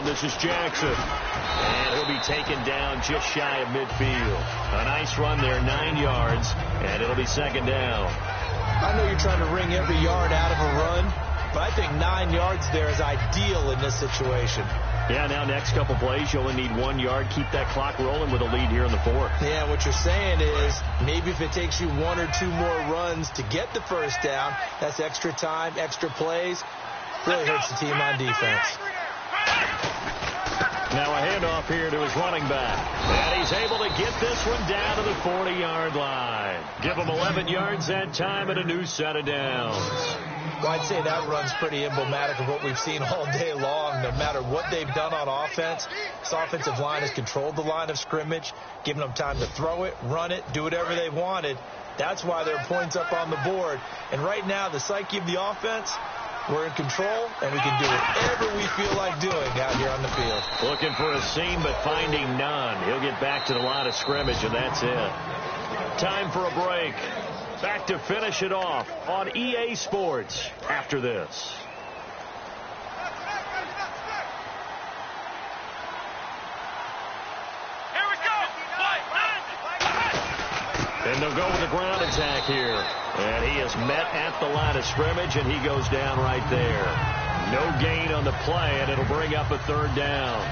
This is Jackson. And he'll be taken down just shy of midfield. A nice run there, 9 yards, and it'll be 2nd down. I know you're trying to wring every yard out of a run, but I think 9 yards there is ideal in this situation. Yeah, now next couple plays, you only need 1 yard. Keep that clock rolling with a lead here in the 4th. Yeah, what you're saying is maybe if it takes you 1 or 2 more runs to get the 1st down, that's extra time, extra plays. Really hurts the team on defense. Now a handoff here to his running back. And he's able to get this one down to the 40-yard line. Give him 11 yards that time and a new set of downs. Well, I'd say that run's pretty emblematic of what we've seen all day long. No matter what they've done on offense, this offensive line has controlled the line of scrimmage, given them time to throw it, run it, do whatever they wanted. That's why there are points up on the board. And right now, the psyche of the offense, we're in control, and we can do whatever we feel like doing out here on the field. Looking for a seam, but finding none. He'll get back to the line of scrimmage, and that's it. Time for a break. Back to finish it off on EA Sports after this. Here we go. And they'll go with the ground attack here. And he is met at the line of scrimmage, and he goes down right there. No gain on the play, and it'll bring up a 3rd down.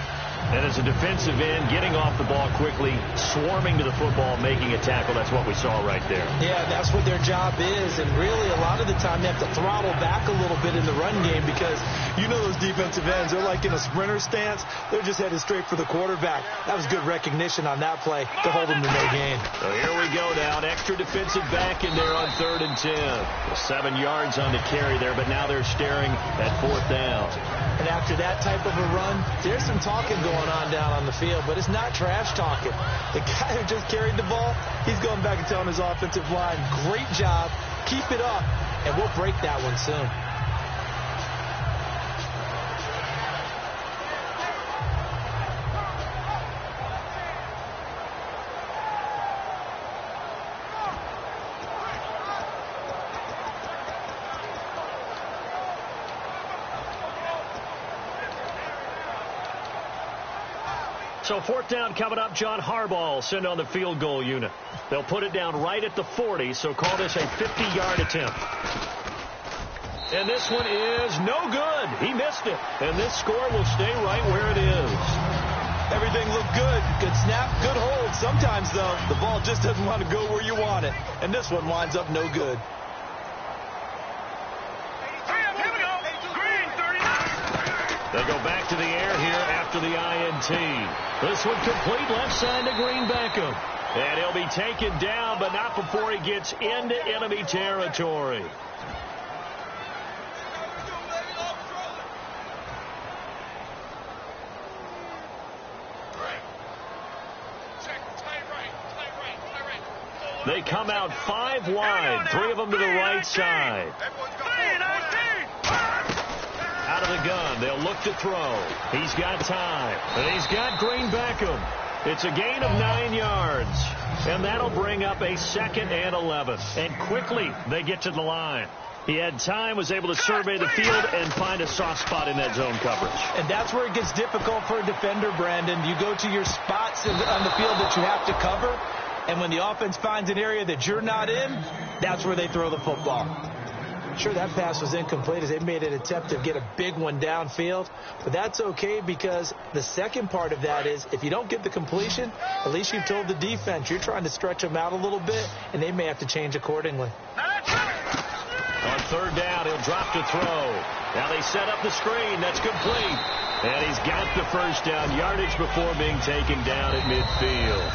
And as a defensive end, getting off the ball quickly, swarming to the football, making a tackle, that's what we saw right there. Yeah, that's what their job is. And really, a lot of the time, they have to throttle back a little bit in the run game because you know those defensive ends, they're like in a sprinter stance. They're just headed straight for the quarterback. That was good recognition on that play to hold them to no gain. So here we go now. An extra defensive back in there on 3rd and 10. 7 yards on the carry there, but now they're staring at 4th down. And after that type of a run, there's some talking going on down on the field, but it's not trash talking. The guy who just carried the ball, he's going back and telling his offensive line, great job, keep it up, and we'll break that one soon. So 4th down coming up. John Harbaugh will send on the field goal unit. They'll put it down right at the 40, so call this a 50-yard attempt. And this one is no good. He missed it. And this score will stay right where it is. Everything looked good. Good snap, good hold. Sometimes, though, the ball just doesn't want to go where you want it. And this one winds up no good. They'll go back to the air here after the INT. This one complete left side to Green Beckham. And he'll be taken down, but not before he gets into enemy territory. They come out 5 wide, 3 of them to the right side. Out of the gun, they'll look to throw. He's got time, and he's got Green Beckham. It's a gain of 9 yards, and that'll bring up a 2nd and 11. And quickly, they get to the line. He had time, was able to survey the field and find a soft spot in that zone coverage. And that's where it gets difficult for a defender, Brandon. You go to your spots on the field that you have to cover, and when the offense finds an area that you're not in, that's where they throw the football. Sure, that pass was incomplete as they made an attempt to get a big one downfield, but that's okay because the second part of that is if you don't get the completion, at least you've told the defense you're trying to stretch them out a little bit, and they may have to change accordingly. On 3rd down, he'll drop to throw. Now they set up the screen. That's complete. And he's got the 1st down yardage before being taken down at midfield.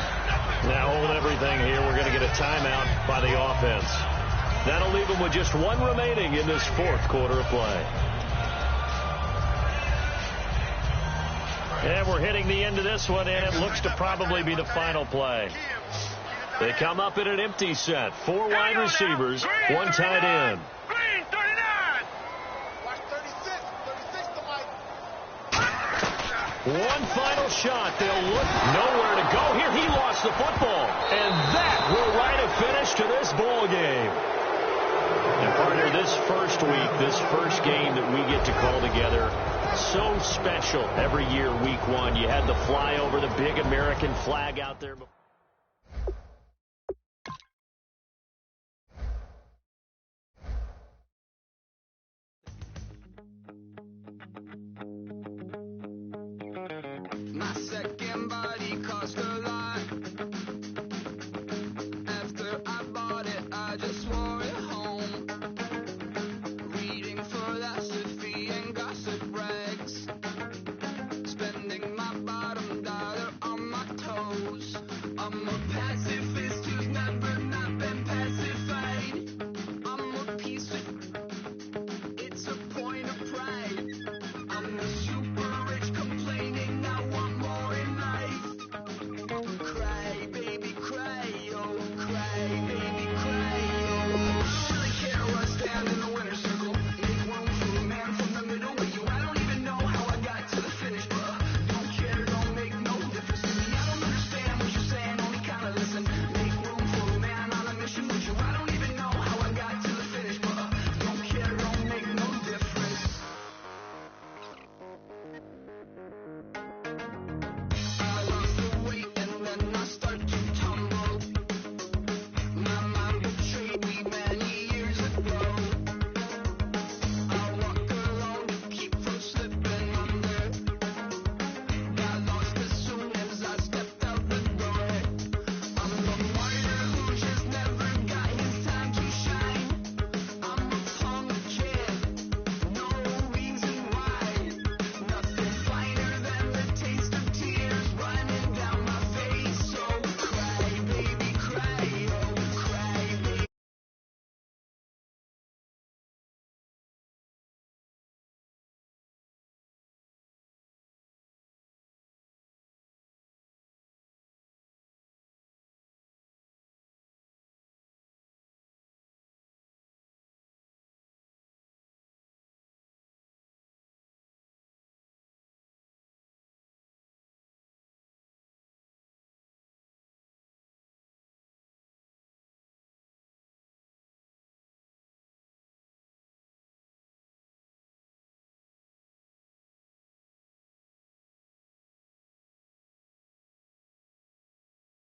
Now hold everything here. We're going to get a timeout by the offense. That'll leave them with just 1 remaining in this 4th quarter of play. And we're hitting the end of this one, and it looks to probably be the final play. They come up in an empty set. 4 wide receivers, 1 tight end. Green, 39. Watch 36 to Mike. One final shot. They'll look nowhere to go. Here he lost the football. And that will write a finish to this ball game. And partner, this first week, this first game that we get to call together, so special every year, week 1. You had the flyover, the big American flag out there.